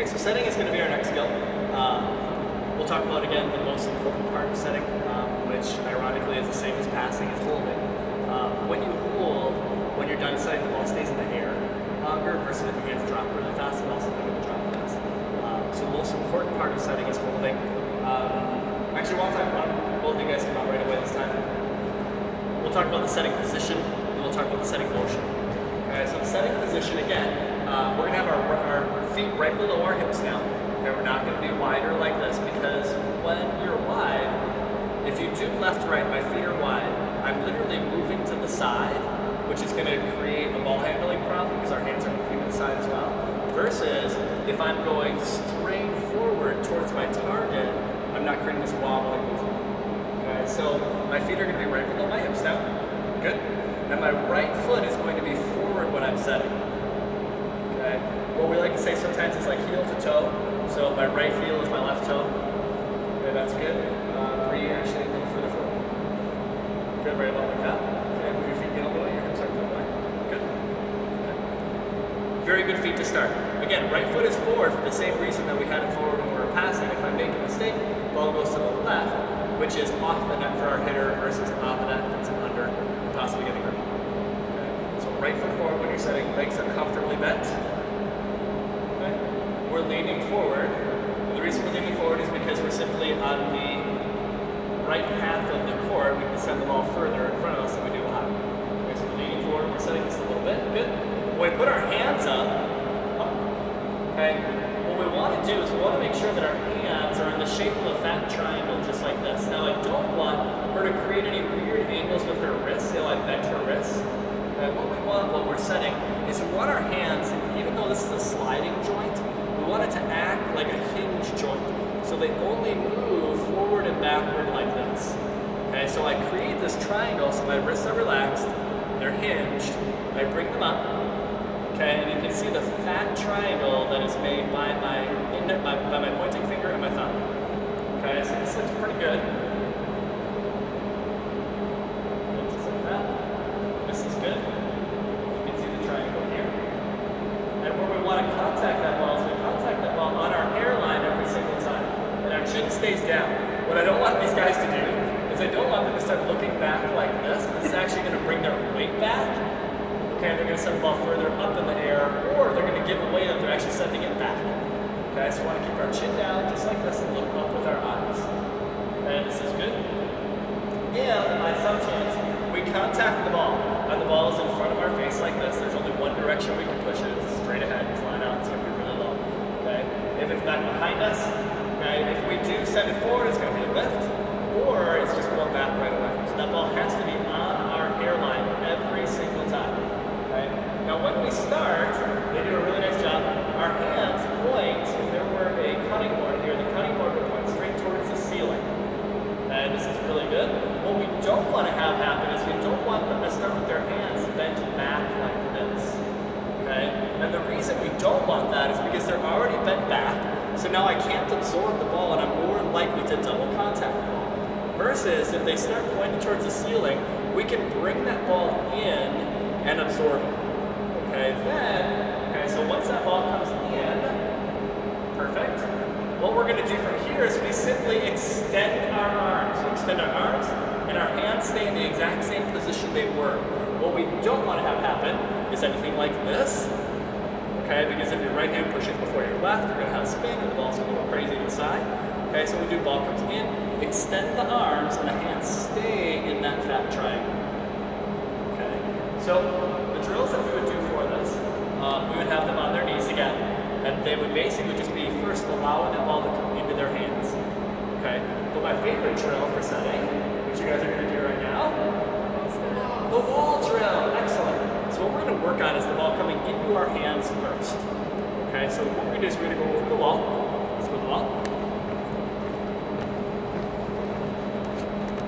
Okay, so setting is going to be our next skill. We'll talk about, again, the most important part of setting, which ironically is the same as passing, is holding. When you hold, when you're done setting, the ball stays in the air longer versus if your hands drop really fast, and also they're going to drop fast. So the most important part of setting is holding. Actually, one time, both of you guys come out right away this time. We'll talk about the setting position, and we'll talk about the setting motion. Okay, so the setting position, again, we're going to have our feet right below our hips now. Okay, we're not going to be wider like this, because when you're wide, if you do left-right, my feet are wide, I'm literally moving to the side, which is going to create a ball handling problem because our hands are moving to the side as well. Versus if I'm going straight forward towards my target, I'm not creating this wobbling movement. Okay, so my feet are going to be right below my hips now. Good. And my right foot is going to be forward when I'm setting. Okay. What we like to say sometimes is like heel to toe. So my right heel is my left toe. Okay, that's good. Breathe actually a little further forward. Good, right about like that. Okay, move your feet in a little, your hips are to the right. Good. Okay. Very good feet to start. Again, right foot is forward for the same reason that we had it forward when we were passing. If I make a mistake, ball goes to the left, which is off the net for our hitter versus on the net, that's an under, and possibly getting hurt. Okay. So right foot forward when you're setting, legs are comfortably bent. Okay. We're leaning forward. The reason we're leaning forward is because we're simply on the right path of the court. We can send the ball further in front of us than we do behind. Okay, so we're leaning forward, we're setting this a little bit. Good. When we put our hands up, okay, what we want to do is we want to make sure that our hands are in the shape of a fat triangle, just like this. Now, I don't want her to create any weird angles with her wrists. See how I bent her wrists? Okay, what we want when we're setting is we want our hands, even though this is a sliding joint, we want it to act like a hinge joint. So they only move forward and backward like this. Okay, so I create this triangle so my wrists are relaxed, they're hinged, I bring them up, okay, and you can see the fat triangle that is made by my pointing finger and my thumb. Okay, so this looks pretty good. Just like that. This is good. You can see the triangle here. And where we want to contact that ball is we contact that ball on our hairline every single time. And our chin stays down. What I don't want these guys to do is I don't want them to start looking back like this. This is actually going to bring their weight back. Okay, they're going to send the ball further up in the air, or they're going to give away that they're actually sending it back. Okay, so we want to keep our chin down just like this and look up with our eyes. Okay, this is good. If, by some chance, we contact the ball, and the ball is in front of our face like this, there's only one direction we can push it. It's straight ahead, flat out, it's going to be really low. Okay, if it's back behind us, okay, if we do send it forward, it's going to be a lift, or it's just going back right away. So that ball has to be on our hairline every single time. Okay? Now when we start, they do a really nice job. Our hands point, if there were a cutting board here, the cutting board would point straight towards the ceiling. And this is really good. What we don't want to have happen is we don't want them to start with their hands bent back like this. Okay? And the reason we don't want that is because they're already bent back, so now I can't absorb the ball and I'm more likely to double contact the ball. Versus if they start pointing towards the ceiling, we can bring that ball in and absorb it. Okay, so once that ball comes in, perfect. What we're going to do from here is we simply extend our arms. We extend our arms, and our hands stay in the exact same position they were. What we don't want to have happen is anything like this. Okay, because if your right hand pushes before your left, you're going to have spin, and the ball's going to go crazy to the side. Okay, so we do ball comes in, extend the arms, and the hands stay in that fat triangle. Okay, so the drills that we would do for this, we would have them on their knees again, and they would basically just be first allowing that ball to come into their hands. Okay, but my favorite drill for setting, which you guys are going to do right now, the wall drill. Excellent. So what we're going to work on is the ball coming into our hands first. Okay, so what we're going to do is we're going to go over the wall. Let's go to the wall.